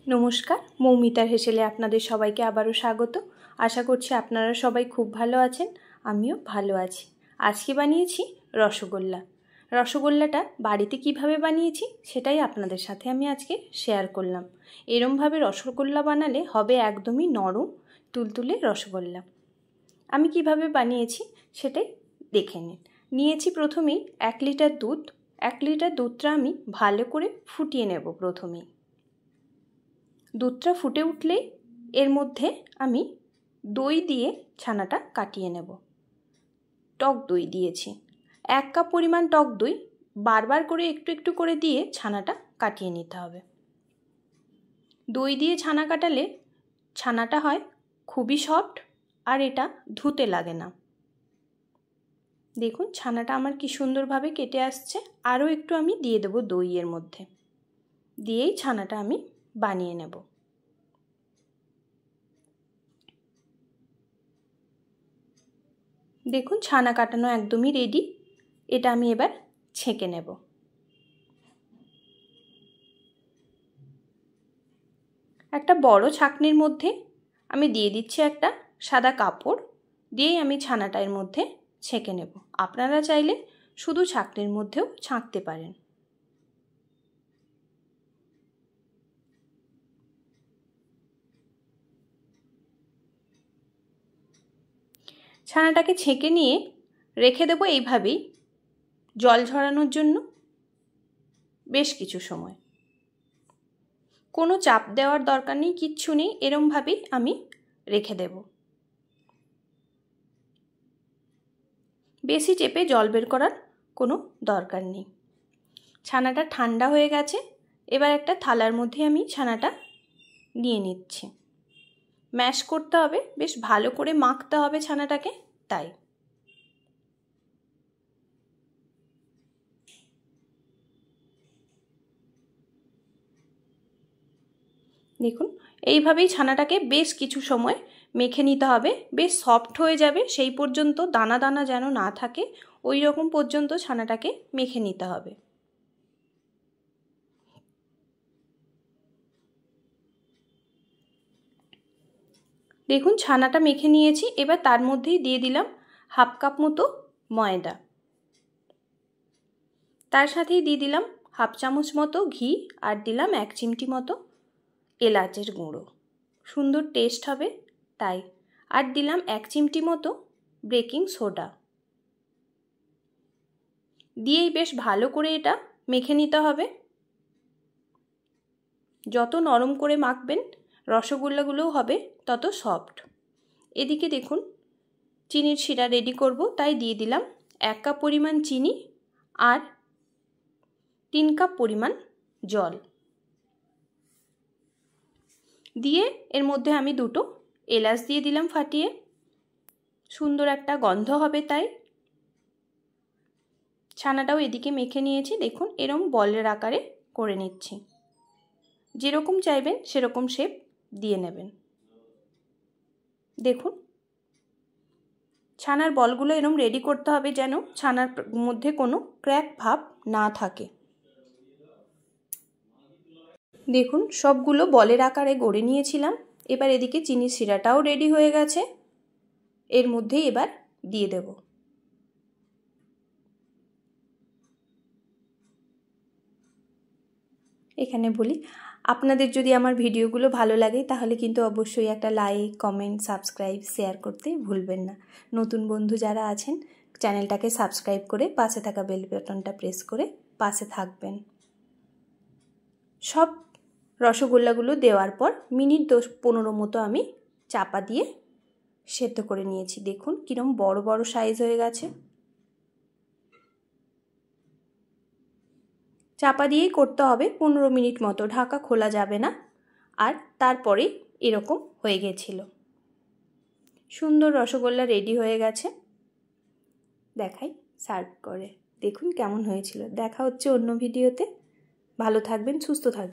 नमस्कार मौमितार हेसेले आपनादेर सबाइके आबारो स्वागत। आशा करछि आपनारा सबाई खूब भालो आछेन, आमिओ भालो आछि। आजके बानिয়েছি रसगोल्ला। रसगोल्लाटा बाड़ीते किभाबे बानिয়েছি सेटाई आपनादेर साथे आमि आजके शेयर करलाम। एरम भावे रसगोल्ला बानाले हबे एकदमई नरम तुलतुले रसगोल्ला। आमि किभाबे बानिয়েছি सेटाई देखे निन। निয়েছি प्रथमेई 1 लिटार दूध। 1 लिटार दूधटा आमि भालो करे फुटिয়ে नेब। प्रथमेई दूधटा फुटे उठलेई एर मध्य आमी दई दिए छानाटा काटिए नेब। टक दई दिएछि 1 कप परिमाण टक दई बार बार करे एकटू एकटू करे दिए छानाटा काटिए निते हबे। दई दिए छाना काटाले छानाटा हय खूबई सफ्ट और एटा धुते लागे ना। देखुन छानाटा आमार कि सुंदर भावे केटे आसছে। आरो एकटू आमी दिए देब दई एर मध्य दिएई छानाटा आमी बानिए नेब। देखुन छाना काटानो एकदमई रेडी। एटा आमी एबार छेके नेब। एकटा बड़ो छाकनिर मध्य आमी दिए दिচ্ছি एकटा सादा कापड़ दिएई आमी छानाटा एर मध्य छेके नेब। आपनारा चाइले शुधु छाकनिर मध्येও छाकते पारेन। छानाटाके छेके निये रेखे देब एइभाবেই जल झरानोर जन्य बेश किछु समय। कोनो चाप देওয়ার दरकार नेই, किच्छू नेই, एरम भाবেই आमी रेखे देब। बेशी चेपे जल बेर करार कोनो दरकार नेই। छानाटा ठांडा हये गेছে। एबार एकटा थालार मধ্যে आमी छानाटा निये निচ্ছি। मैश करते हबे, बेश भालो करे माखते हबे छानाटाके। ताई देखुन এইভাবেই ছানাটাকে বেশ কিছু সময় মেখে নিতে হবে। বেশ সফট হয়ে যাবে সেই পর্যন্ত, দানা দানা যেন না থাকে ওই রকম পর্যন্ত ছানাটাকে মেখে নিতে হবে। দেখুন ছানাটা মেখে নিয়েছি। এবার তার মধ্যেই দিয়ে দিলাম হাফ কাপ মতো ময়দা। তার সাথেই দিয়ে দিলাম হাফ চামচ মতো ঘি আর দিলাম 1 চিমটি মতো এলাচের গুঁড়ো। সুন্দর টেস্ট হবে তাই। আর দিলাম 1 চিমটি মতো বেকিং সোডা। দিয়েই বেশ ভালো করে এটা মেখে নিতে হবে। যত নরম করে মাখবেন রসগোল্লাগুলোও হবে তত সফট। এদিকে দেখুন চিনির শিরা রেডি করব, তাই দিয়ে দিলাম 1 কাপ পরিমাণ চিনি আর 3 কাপ পরিমাণ জল দিয়ে এর মধ্যে আমি দুটো এলাচ দিয়ে দিলাম ফাটিয়ে। সুন্দর একটা গন্ধ হবে তাই। ছানাটাও এদিকে মেখে নিয়েছি। দেখুন এরকম বলের আকারে করে নিচ্ছি। যেরকম চাইবেন সেরকম শেপ দিয়ে নেবেন। দেখুন ছানার বলগুলো এরকম রেডি করতে হবে যেন ছানার মধ্যে কোনো ক্র্যাক ভাব না থাকে। দেখুন সবগুলো বলের আকারে গড়ে নিয়েছিলাম। এবার এদিকে চিনির শিরাটাও রেডি হয়ে গেছে। এর মধ্যে এবার দিয়ে দেব। এখানে বলি আপনাদের যদি আমার ভিডিওগুলো ভালো লাগে তাহলে কিন্তু অবশ্যই একটা লাইক, কমেন্ট, সাবস্ক্রাইব, শেয়ার করতে ভুলবেন না। নতুন বন্ধু যারা আছেন চ্যানেলটাকে সাবস্ক্রাইব করে পাশে থাকা বেল বাটনটা প্রেস করে পাশে থাকবেন। সব রসগোল্লাগুলো দেওয়ার পর মিনিট 10-15 মতো আমি চাপা দিয়ে সেদ্ধ করে নিয়েছি। দেখুন কিরকম বড় বড় সাইজ হয়ে গেছে। চাপা দিয়েই করতে হবে 15 মিনিট মতো, ঢাকা খোলা যাবে না। আর তারপরে এরকম হয়ে গেছিল। সুন্দর রসগোল্লা রেডি হয়ে গেছে। দেখাই সার্ভ করে। দেখুন কেমন হয়েছিল। দেখা হচ্ছে অন্য ভিডিওতে। ভালো থাকবেন, সুস্থ থাকবেন।